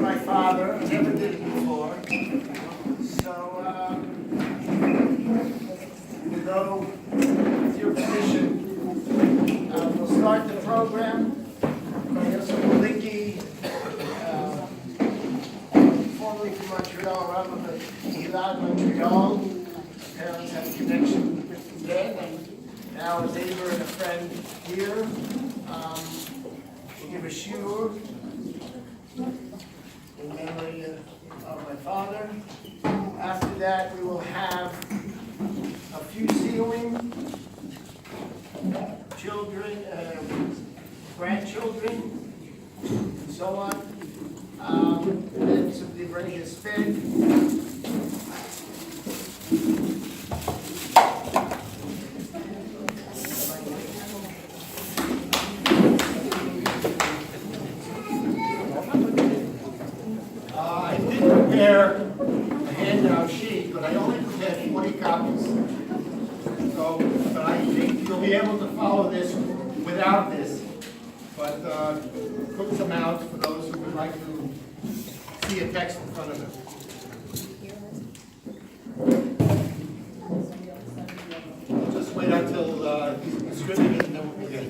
my father. I never did it before. So, with your permission, we'll start the program. Formerly from Montreal, rather than Montreal. Parents had a connection with me then, and now a neighbor and a friend here. We'll give a shiur in memory of my father. After that, we will have a few sealing, children, grandchildren, and so on. And then some divrei hesped. I did prepare a handout sheet, but I only prepared 40 copies. So, but I think you'll be able to follow this without this. But put some out for those who would like to see a text in front of them. Just wait until he's distributed and then we'll begin.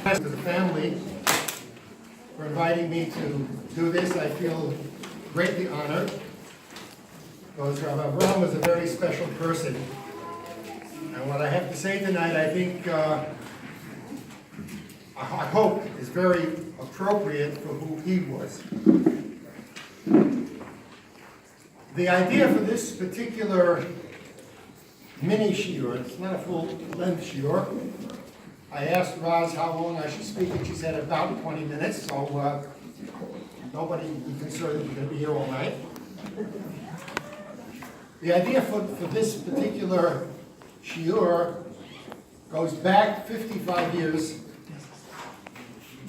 To the family for inviting me to do this. I feel greatly honored because Rabbi Avraham was a very special person. And what I have to say tonight, I think, I hope, is very appropriate for who he was. The idea for this particular mini shiur, it's not a full-length shiur. I asked Roz how long I should speak, and she said about 20 minutes, so nobody be concerned that we're going to be here all night. The idea for this particular shiur goes back 55 years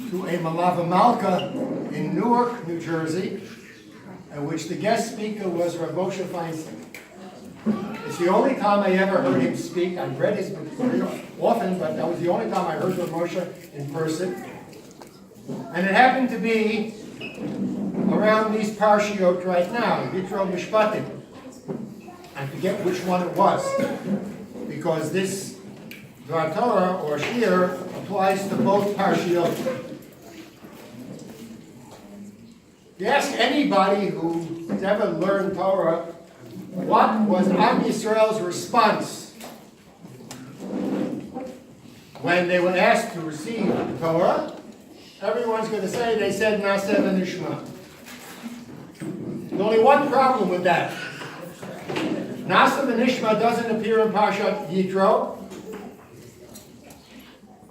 to a Malava Malka in Newark, New Jersey, in which the guest speaker was Rav Moshe Feinstein. It's the only time I ever heard him speak. I've read his book very often, but that was the only time I heard Rav Moshe in person. And it happened to be around these parshiot right now, Yitro Mishpatim. I forget which one it was, because this Dvar Torah or Shir applies to both parshiot. You ask anybody who's ever learned Torah, what was Am Yisrael's response when they were asked to receive the Torah? Everyone's going to say they said Naseh v'Nishma. There's only one problem with that. Naseh v'Nishma doesn't appear in Parshat Yitro.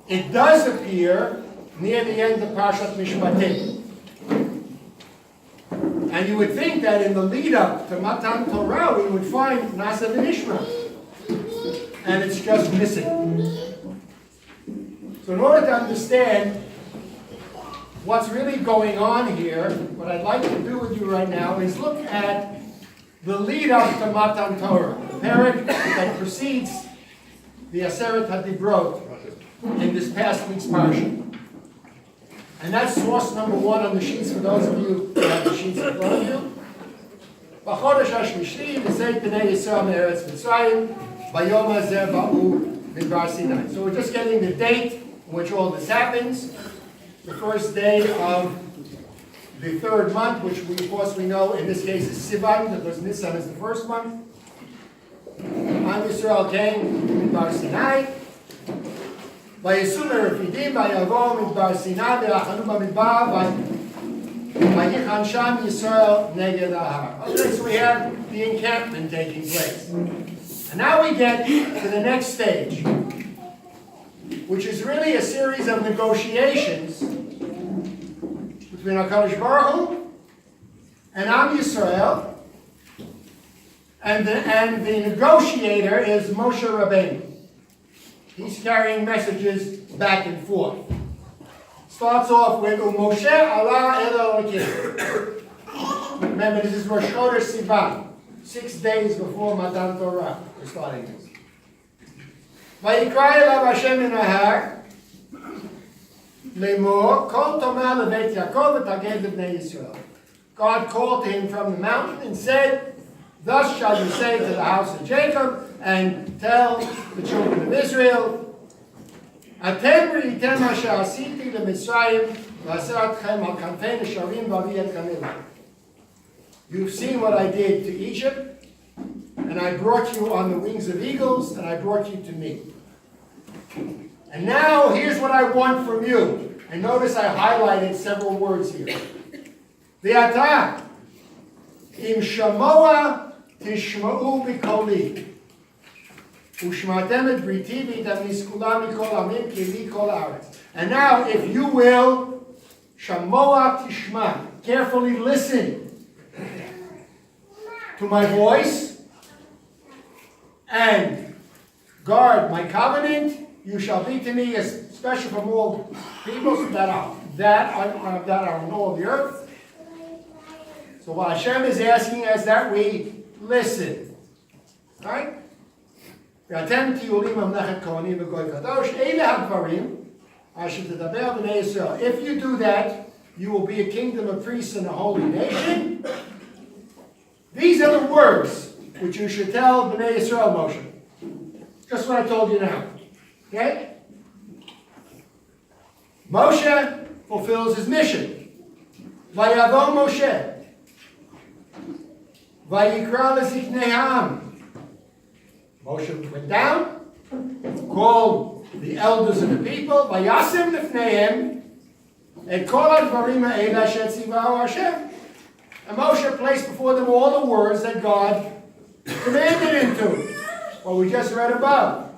It does appear near the end of Parshat Mishpatim. And you would think that in the lead-up to Matan Torah, we would find Naseh v'Nishma. And it's just missing. So in order to understand what's really going on here, what I'd like to do with you right now is look at the lead-up to Matan Torah, the parak that precedes the Aseret HaDibrot in this past week's parsha. And that's source number one on the sheets for those of you who have the sheets in front of you. B'chodesh HaShlishi v'seit b'nei Yisrael me'eretz Mitzrayim v'yom hazeh ba'u midbar Sinai. So we're just getting the date in which all this happens. The first day of the third month, which we, of course, we know in this case is Sivan, because Nisan is the first month. Am Yisrael came to midbar Sinai. ויסעו מרפידים ויבואו מדבר סיני ויחנו במדבר Vayichan Sham Yisrael Neged Ahar. Okay, so we have the encampment taking place. And now we get to the next stage, which is really a series of negotiations between HaKadosh Baruch Hu and Am Yisrael, and the negotiator is Moshe Rabbeinu. He's carrying messages back and forth. Starts off with Moshe Allah El Elokim. Remember, this is Rosh Chodesh Sivan, 6 days before Matan Torah. We're starting this. Vayikra elav Hashem min hahar lemor kol tomah levet Yaakov v'taged lebnei Yisrael. God called to him from the mountain and said, "Thus shall you say to the house of Jacob and tell the children of Israel, Atem ri'item asher asiti leMitzrayim v'aser atchem al kanfei nesharim v'avi et kamila." You've seen what I did to Egypt, and I brought you on the wings of eagles, and I brought you to me. And now, here's what I want from you. And notice I highlighted several words here. V'ata im shamoa tishma'u b'koli. Ushmatem et briti v'itamis kulam mikol amim ki li kol haaretz. And now, if you will, shamoa tishma, carefully listen to my voice and guard my covenant, you shall be to me as special from all peoples that are on all the earth. So what Hashem is asking is that we listen. Right? If you do that, you will be a kingdom of priests and a holy nation. These are the words which you should tell Bnei Yisrael, Moshe. Just what I told you now. Okay? Moshe fulfills his mission. Vayavo Moshe. Vayikra leziknei ha'am. Moshe went down, called the elders of the people, Vayasim lefneihem, and kol hadvarim ha'ela asher tzivahu Hashem. And Moshe placed before them all the words that God commanded him to. What we just read above.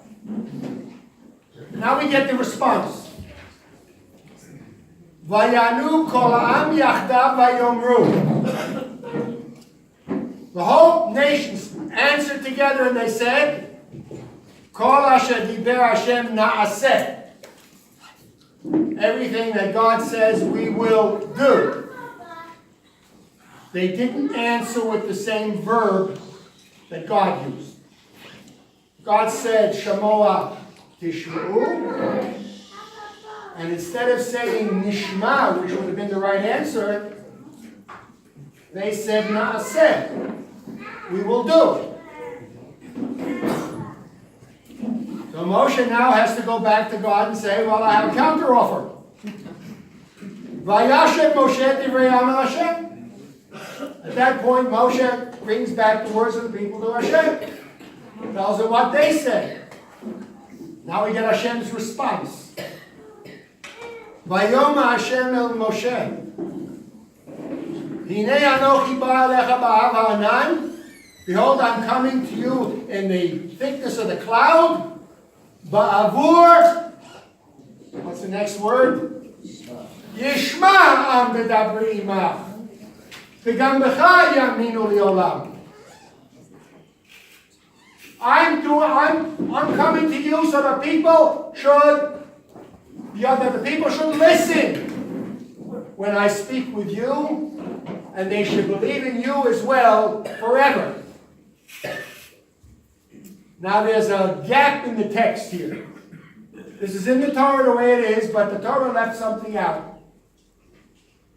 Now we get the response. Vayanu kol ha'am yachdav vayomru. The whole nations answered together and they said, Kol asher diber Hashem na'aseh. Everything that God says we will do. They didn't answer with the same verb that God used. God said, Shamoa tishma'u. And instead of saying nishma, which would have been the right answer, they said na'aseh. We will do it. So Moshe now has to go back to God and say, well, I have a counteroffer. Vayashem Moshe divrei Amel Hashem. At that point, Moshe brings back the words of the people to Hashem. Tells them what they said. Now we get Hashem's response. Vayoma Hashem el Moshe. Hinei anochi ba'alecha ba'av ha'anan. Behold, I'm coming to you in the thickness of the cloud. Ba'avur. What's the next word? Yishma am b'dabri imach. V'gam b'cha yaminu li'olam. I'm coming to you so the people should listen when I speak with you, and they should believe in you as well forever. Now there's a gap in the text here. This is in the Torah the way it is, but the Torah left something out.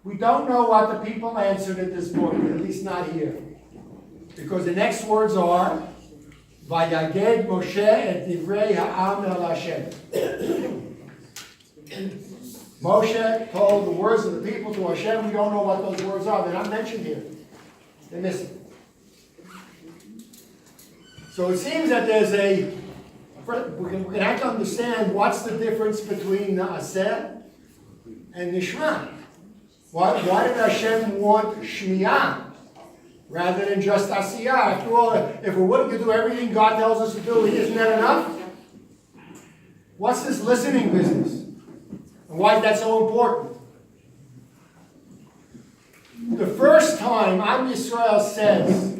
We don't know what the people answered at this point, at least not here. Because the next words are, Vayaged Moshe et divrei ha'am el Hashem. Moshe told the words of the people to Hashem. We don't know what those words are. They're not mentioned here. They're missing. So it seems that there's we're going to have to understand what's the difference between Na'aseh and Nishma. Why did Hashem want Shmiyah rather than just Asiyah? After all, if we're willing to do everything God tells us to do, isn't that enough? What's this listening business? And why is that so important? The first time Am Yisrael says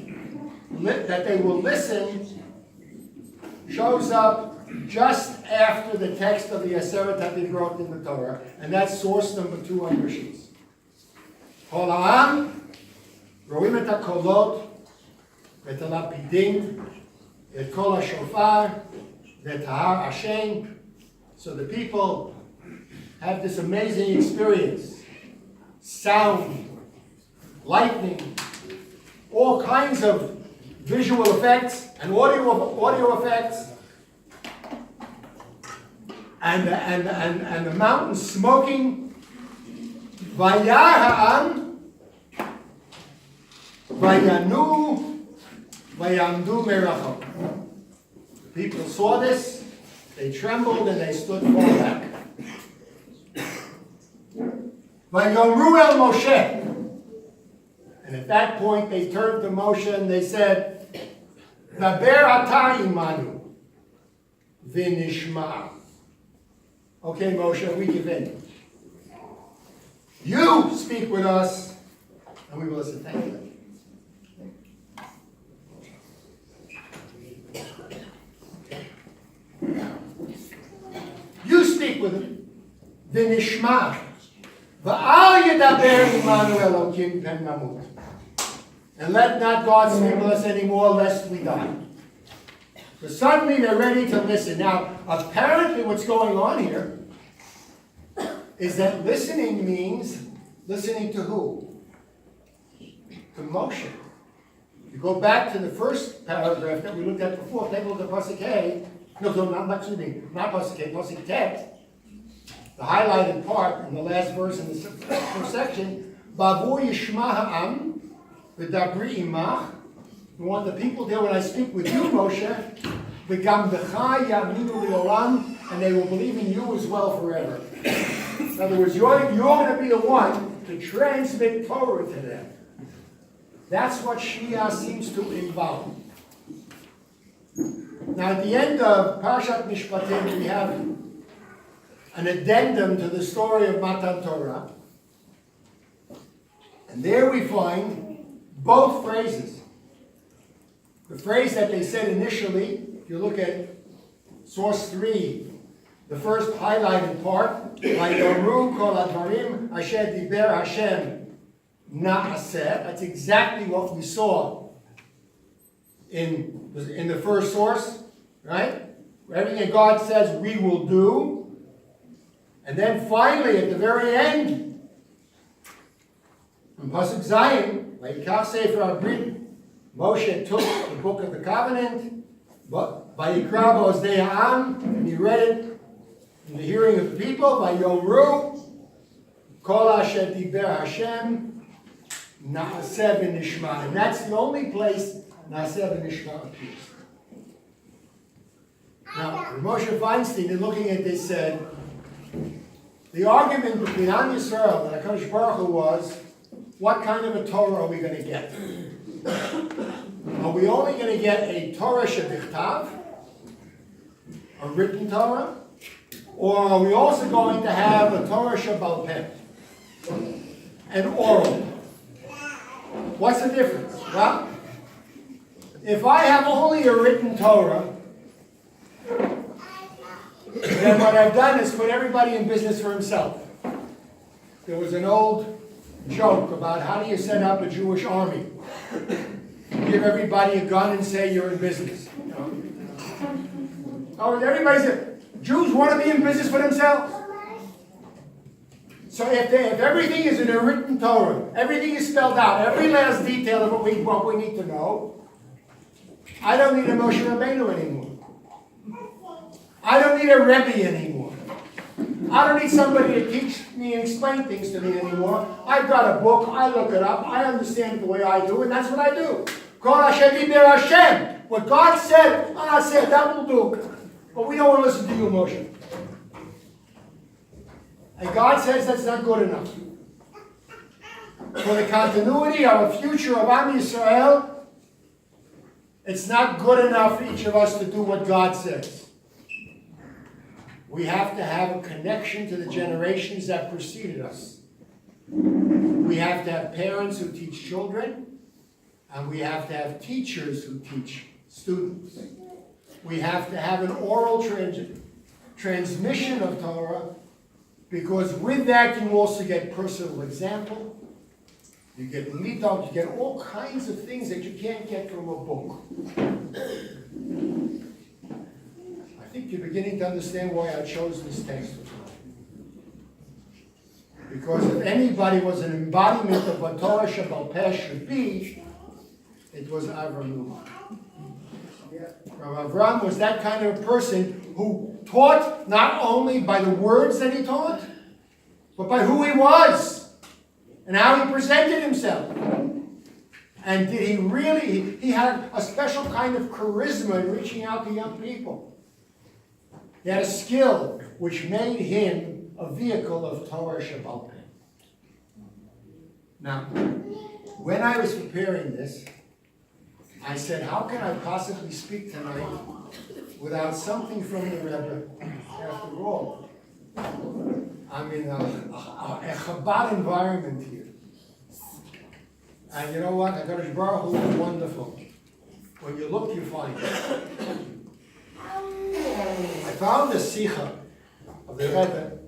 that they will listen shows up just after the text of the Aseret HaDibrot in the Torah, and that's source number 2 on your sheets. Kol ha'am ro'im et hakolot v'et halapidim et kol hashofar v'et har Hashem. So the people have this amazing experience. Sound, lightning, all kinds of visual effects and audio effects, and the mountain smoking. Vayar ha'am vayanu vayamdu merachok. The people saw this, they trembled and they stood far back. Vayomru el Moshe. And at that point they turned to Moshe and they said, Daber ata imanu v'nishma. Okay, Moshe, we give in. You speak with us, and we will listen. Thank you. You speak with him. V'nishma. V'al yedaber imanu Elokim pen namut. And let not God speak with us anymore, lest we die. So suddenly they're ready to listen. Now, apparently what's going on here is that listening means listening to who? To Moshe. You go back to the first paragraph that we looked at before, take a look at Pasuk Hey. Not Pasuk Hey, Pasuk Tet. The highlighted part in the last verse in the first section. Bavu yishma ha'am v'dabri imach. We want the people there when I speak with you, Moshe, v'gam b'cha ya'aminu li'olam, and they will believe in you as well forever. In other words, you're going to be the one to transmit Torah to them. That's what Shmiyah seems to involve. Now, at the end of Parashat Mishpatim, we have an addendum to the story of Matan Torah. And there we find both phrases. The phrase that they said initially, if you look at source 3, the first highlighted part, Vayoru kol hadvarim asher diber Hashem na'aseh. That's exactly what we saw in the first source, right? Everything that God says we will do. And then finally, at the very end, in Pasuk Zayin, Vayikach Sefer HaBrit, Moshe took the book of the covenant, Vayikra B'ozdei Ha'am, and he read it in the hearing of the people, Vayomru kol asher diber Hashem na'aseh v'nishma. And that's the only place na'aseh v'nishma appears. Now, Moshe Feinstein, in looking at this, said, the argument between Am Yisrael and HaKadosh Baruch Hu was, what kind of a Torah are we going to get? Are we only going to get a Torah shebichtav, a written Torah? Or are we also going to have a Torah shebal peh, an oral? What's the difference? Well, if I have only a written Torah, then what I've done is put everybody in business for himself. There was an old joke about how do you set up a Jewish army. Give everybody a gun and say you're in business. You know? Oh, everybody said, Jews want to be in business for themselves. So if everything is in a written Torah, everything is spelled out, every last detail of what we need to know, I don't need a Moshe Rabbeinu anymore. I don't need a Rebbe anymore. I don't need somebody to teach me and explain things to me anymore. I've got a book, I look it up, I understand it the way I do, and that's what I do. Kol Hashem diber Hashem. What God said, I said, that will do. But we don't want to listen to you, Moshe. And God says that's not good enough. for the continuity of a future of Am Yisrael, it's not good enough for each of us to do what God says. We have to have a connection to the generations that preceded us. We have to have parents who teach children, and we have to have teachers who teach students. We have to have an oral transmission of Torah, because with that you also get personal example, you get mitzvot, you get all kinds of things that you can't get from a book. I think you're beginning to understand why I chose this text for tonight. Because if anybody was an embodiment of what Torah Shabbal Peh should be, it was Avram. Rav Avram was that kind of a person who taught not only by the words that he taught, but by who he was and how he presented himself. And did he really, he had a special kind of charisma in reaching out to young people. He had a skill which made him a vehicle of Torah Shabbal Peh. Now, when I was preparing this, I said, how can I possibly speak tonight without something from the Rebbe? After all, I'm in a Chabad environment here. And you know what? HaKadosh Baruch Hu is wonderful. When you look, you find it. I found a Sikha of the Rebbe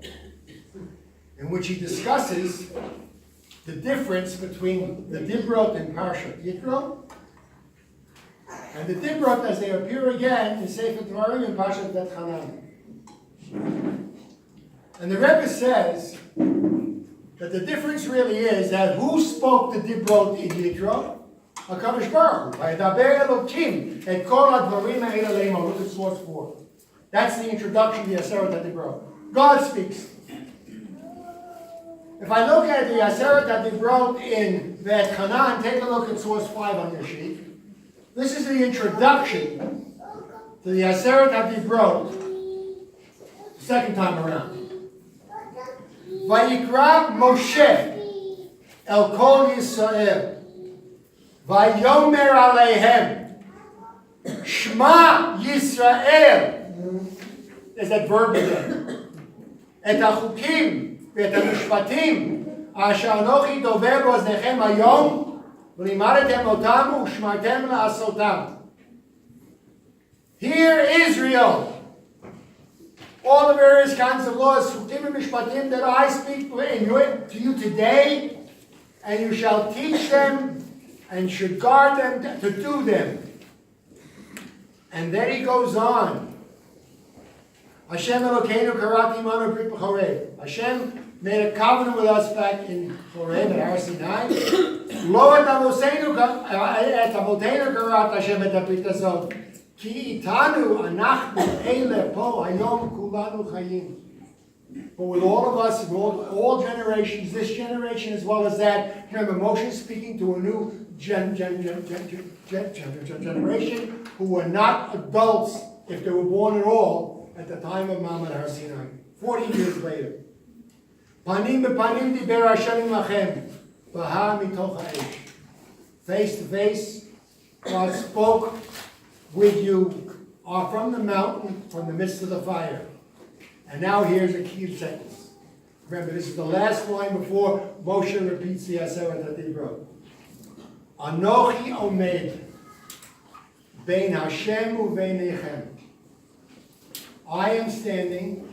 in which he discusses the difference between the Dibrot in Parshat Yitro and the Dibrot as they appear again in Sefer Dvarim in Parshat Bet Hanan. And the Rebbe says that the difference really is that who spoke the Dibrot in Yitro? HaKadosh Baruch Hu. Vayedaber Elokim et kol hadvarim ha'el aleim. Look at source 4. That's the introduction to the Aseret HaDibrot. God speaks. If I look at the Aseret HaDibrot in Bet Hanan, take a look at source 5 on your sheet. This is the introduction to the Aseret HaDibrot, second time around. Vayikra Moshe el kol Yisrael, vayomer aleihem, Shema Yisrael. There's that verb again. Et hachukim v'et hamishpatim asher anochi dover b'oznechem hayom v'limadtem otam u'shmartem la'asotam. Hear Israel, all the various kinds of laws, chukim and mishpatim that I speak to you today, and you shall teach them and should guard them to do them. And then he goes on. Hashem Elokeinu karati imanu brit b'choreb. Hashem made a covenant with us back in Choreb at Har Sinai. Lo et avoteinu karat Hashem et habrit hazot. Ki itanu anachnu eile po hayom kulanu chayim. But with all of us, all generations, this generation as well as that, remember Moshe speaking to a new generation who were not adults if they were born at all at the time of Ma'amad Har Sinai, 40 years later. Panim bepanim diber Hashem imachem, v'ha mitoch ha'esh. Face to face, God spoke with you from the mountain, from the midst of the fire. And now here's a key sentence. Remember, this is the last line before Moshe repeats the Aseret HaDibrot. Anochi omed bein Hashem uveinechem. I am standing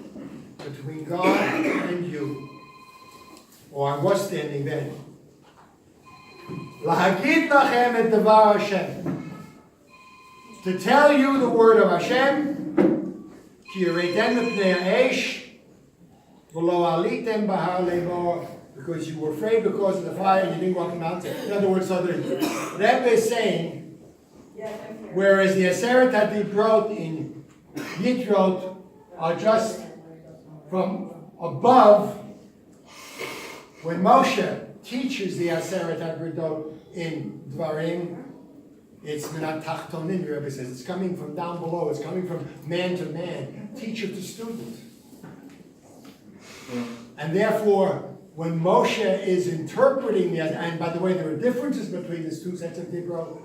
between God and you. Or I was standing then. Lahagid lachem et devar Hashem. To tell you the word of Hashem. Ki yireitem mipnei ha'esh v'lo alitem bahar levor. Because you were afraid because of the fire and you didn't walk the mountain. In other words, the Rebbe is saying, whereas the Aseret HaDibrot in Yitrot are just from above, when Moshe teaches the Aseret HaDibrot in Dvarim, it's minat tachtonim, the Rebbe says. It's coming from down below. It's coming from man to man, teacher to student. And therefore, when Moshe is interpreting the, and by the way, there are differences between these two sets of Dibro.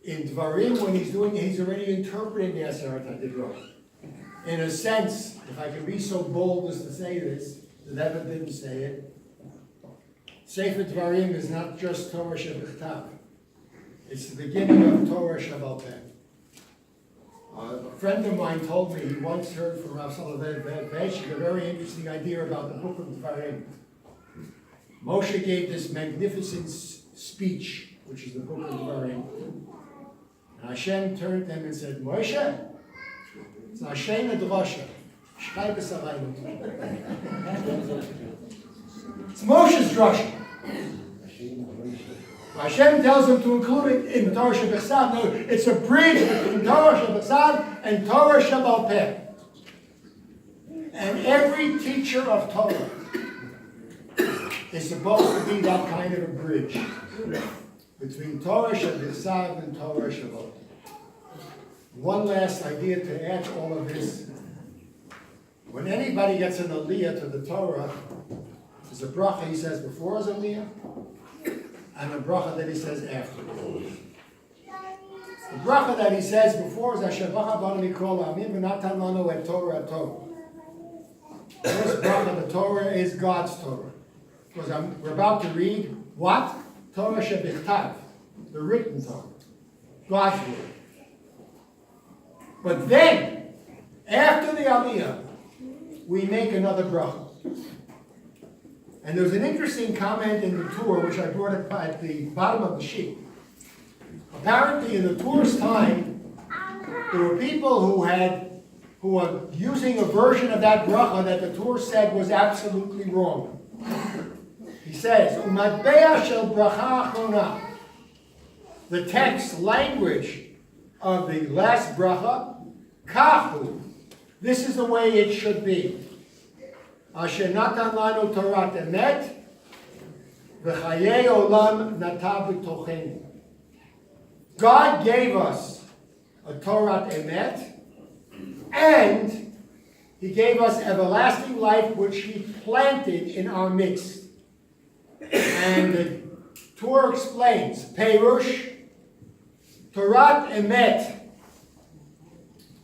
In Dvarim, when he's doing it, he's already interpreting the Aseret HaDibro. In a sense, if I can be so bold as to say this, the Rebbe didn't say it, Sefer Dvarim is not just Torah Shebichtav. It's the beginning of Torah Shebaal Peh. A friend of mine told me he once heard from Rav Soloveitchik a very interesting idea about the book of Dvarim. Moshe gave this magnificent speech, which is the book of Dvarim. And Hashem turned to him and said, Moshe, it's Hashem Drosha. It's Moshe's drasha. Hashem tells him to include it in Torah Shebichsav. No, it's a bridge between Torah Shebichsav and Torah Shebaal Peh. And every teacher of Torah is supposed to be that kind of a bridge between Torah Shebichsav and Torah Shebaal Peh. One last idea to add to all of this. When anybody gets an aliyah to the Torah, there's a bracha he says before his aliyah, and a bracha that he says after. The bracha that he says before is Asher Bacha Banu Mikol Amim V'Natan Lanu Et Torah Torah. This bracha, the Torah, is God's Torah. Because we're about to read what? Torah Shebichtav, the written Torah, God's word. But then, after the aliyah, we make another bracha. And there's an interesting comment in the tour, which I brought up at the bottom of the sheet. Apparently, in the tour's time, there were people who were using a version of that bracha that the tour said was absolutely wrong. He says, "Umatbeah shel bracha achrona." The text language of the last bracha, kachu. This is the way it should be. Asher natan lanu Torat emet, v'chayei olam nata b'tochenu. God gave us a Torat emet, and He gave us everlasting life, which He planted in our midst. And the Torah explains, Perush, Torat emet,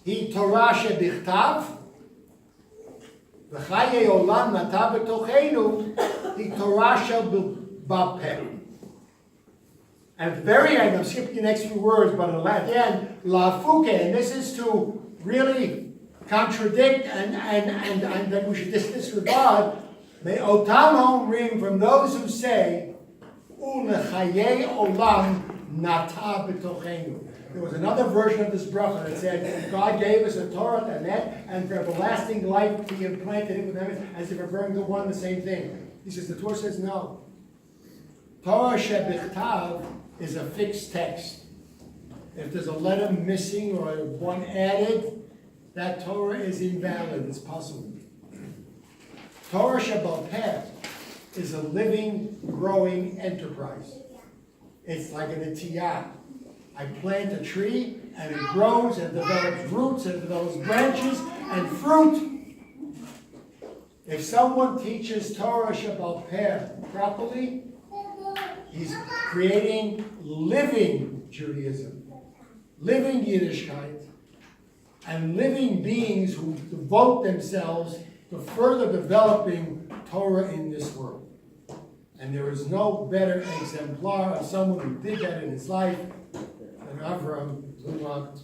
He Torah shebichtav, V'chayei olam nata b'tochenu, He Torah shebaal peh. And at the very end, I'm skipping the next few words, but at the end, lafuke, and this is to really contradict and that we should disregard, may otam omrim, from those who say, u'nechayei olam nata b'tochenu. There was another version of this bracha that said, God gave us a Torah and for everlasting life He implanted it with them, as if referring to one and the same thing. He says, the Torah says no. Torah shebichtav is a fixed text. If there's a letter missing or one added, that Torah is invalid. It's possible. Torah shebaal peh is a living, growing enterprise. It's like an etiyah. I plant a tree, and it grows, and develops roots, and develops branches, and fruit. If someone teaches Torah shebaal peh properly, he's creating living Judaism, living Yiddishkeit, and living beings who devote themselves to further developing Torah in this world. And there is no better exemplar of someone who did that in his life than Avram Zumach.